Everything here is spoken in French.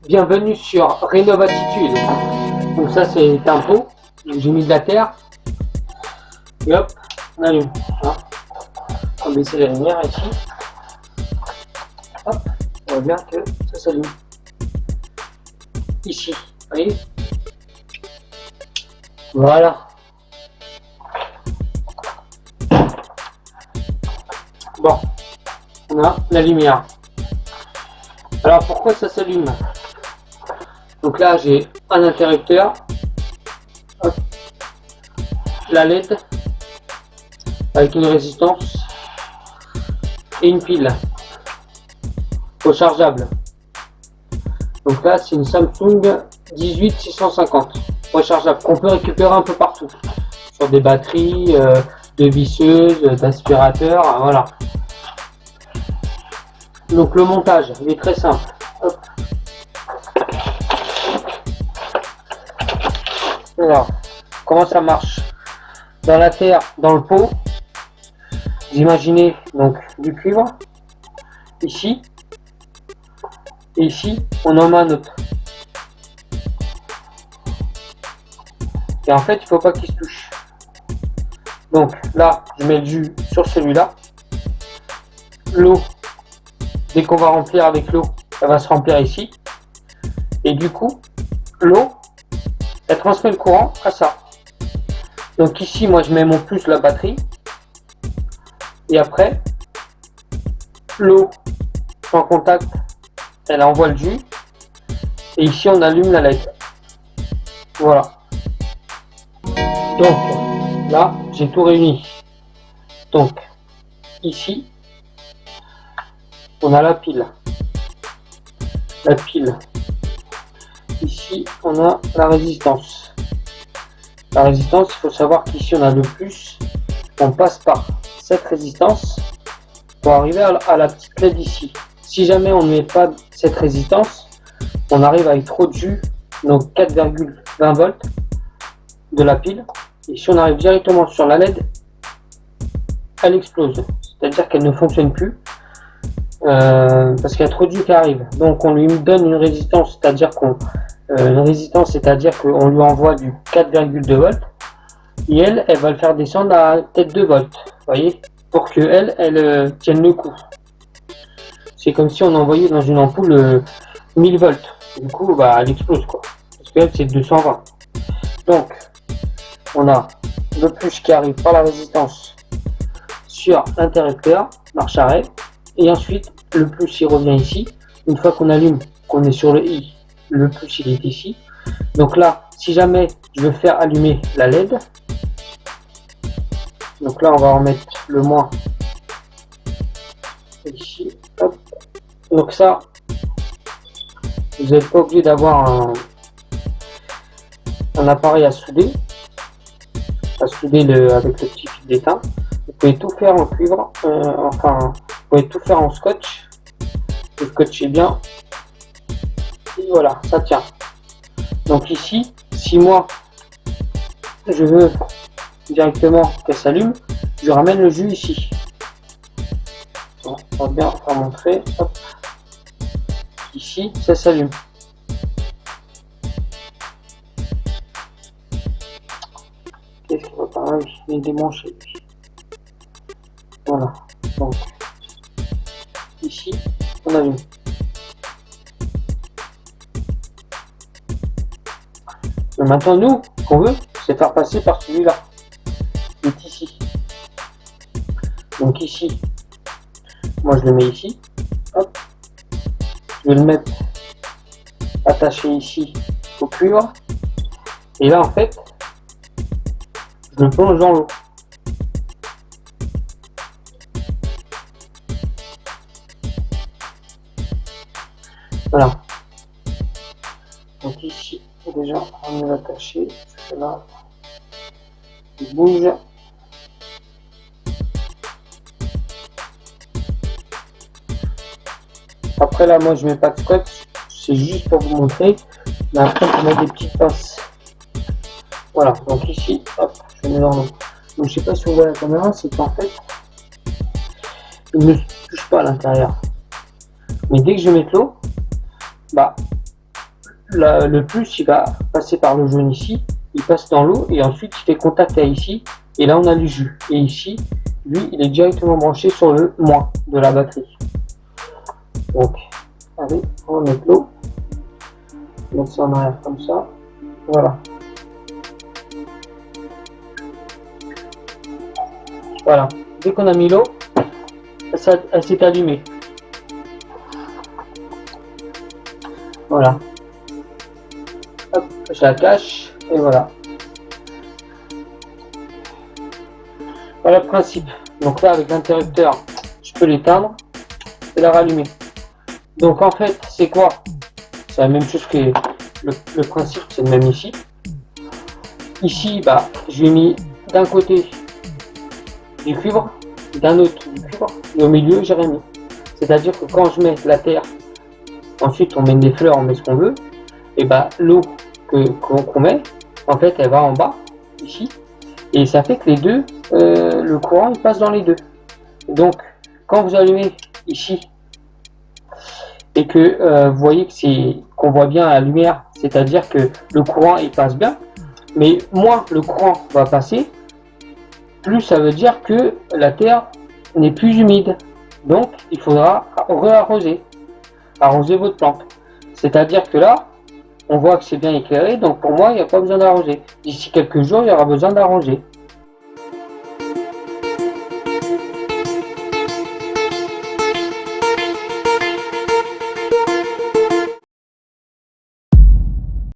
Bienvenue sur Rénovatitude. Donc ça c'est un pot. J'ai mis de la terre. Et hop, on allume. Hein. On va baisser la lumière ici. Hop, on voit bien que ça s'allume. Ici, vous voyez. Voilà. Bon, on a la lumière. Alors pourquoi ça s'allume? Donc là j'ai un interrupteur, hop, la LED avec une résistance et une pile rechargeable. Donc là c'est une Samsung 18650 rechargeable qu'on peut récupérer un peu partout sur des batteries, de visseuses, d'aspirateurs, voilà. Donc le montage il est très simple. Hop. Alors, comment ça marche? Dans la terre, dans le pot, vous imaginez donc du cuivre, ici, et ici, on en met un autre. Et en fait, il ne faut pas qu'il se touche. Donc là, je mets le jus sur celui-là. L'eau, dès qu'on va remplir avec l'eau, elle va se remplir ici. Et du coup, l'eau, elle transmet le courant à ça. Donc ici, moi, je mets mon plus la batterie. Et après, l'eau en contact, elle envoie le jus. Et ici, on allume la LED. Voilà. Donc, là, j'ai tout réuni. Donc, ici, on a la pile. La pile. Ici, on a la résistance. La résistance, il faut savoir qu'ici, on a le plus. On passe par cette résistance pour arriver à la petite LED ici. Si jamais on ne met pas cette résistance, on arrive avec trop de jus, donc 4,20 volts de la pile. Et si on arrive directement sur la LED, elle explose. C'est-à-dire qu'elle ne fonctionne plus. Parce qu'il y a trop de jus qui arrive. Donc on lui donne une résistance, c'est-à-dire qu'on lui envoie du 4,2 volts et elle va le faire descendre à peut-être 2 volts, vous voyez, pour que elle tienne le coup. C'est comme si on envoyait dans une ampoule 1000 volts. Du coup, bah, elle explose quoi. Parce qu'elle c'est 220. Donc on a le plus qui arrive par la résistance sur l'interrupteur, marche arrêt. Et ensuite, le plus il revient ici. Une fois qu'on allume, qu'on est sur le i, le plus il est ici. Donc là, si jamais je veux faire allumer la LED, donc là on va remettre le moins ici. Hop. Donc ça, vous n'êtes pas obligé d'avoir un appareil à souder avec le petit fil d'étain. Vous pouvez tout faire en cuivre, vous pouvez tout faire en scotch. Vous scotchez bien. Et voilà, ça tient. Donc ici, si moi je veux directement qu'elle s'allume, je ramène le jus ici. Bon, on va bien faire montrer. Hop. Ici, ça s'allume. Qu'est-ce qui va par là? Il est démanché. Voilà. Donc ici, on allume. Mais maintenant, nous, ce qu'on veut, c'est faire passer par celui-là, qui est ici. Donc ici, moi je le mets ici. Hop. Je vais le mettre attaché ici au cuivre. Et là, en fait, je le plonge dans l'eau. Voilà. Donc ici, déjà, on est attaché. Là, il bouge. Après là, moi je mets pas de scotch. C'est juste pour vous montrer. Mais après, on met des petites pinces. Voilà. Donc ici, hop, je mets dans l'eau. Donc je sais pas si vous voyez la caméra, c'est qu'en fait, il ne touche pas à l'intérieur. Mais dès que je mets l'eau, bah, le plus il va passer par le jaune ici, il passe dans l'eau et ensuite il fait contact à ici et là on a du jus. Et ici, lui il est directement branché sur le moins de la batterie. Donc, allez, on va mettre l'eau, mettre ça en arrière comme ça, voilà. Voilà, dès qu'on a mis l'eau, elle s'est allumée. Voilà. Hop, je la cache et voilà. Voilà le principe. Donc là, avec l'interrupteur, je peux l'éteindre et la rallumer. Donc en fait, c'est quoi? C'est la même chose que le principe, c'est le même ici. Ici, bah, je lui ai mis d'un côté du cuivre, d'un autre du cuivre, et au milieu, j'ai rien mis. C'est-à-dire que quand je mets la terre, ensuite on met des fleurs, on met ce qu'on veut, et bah l'eau qu'on met, en fait, elle va en bas, ici, et ça fait que les deux, le courant, il passe dans les deux. Donc, quand vous allumez ici, et que vous voyez qu'on voit bien la lumière, c'est-à-dire que le courant, il passe bien, mais moins le courant va passer, plus ça veut dire que la terre n'est plus humide. Donc, il faudra re-arroser, arroser votre plante. C'est-à-dire que là, on voit que c'est bien éclairé, donc pour moi, il n'y a pas besoin d'arroser. D'ici quelques jours, il y aura besoin d'arroser.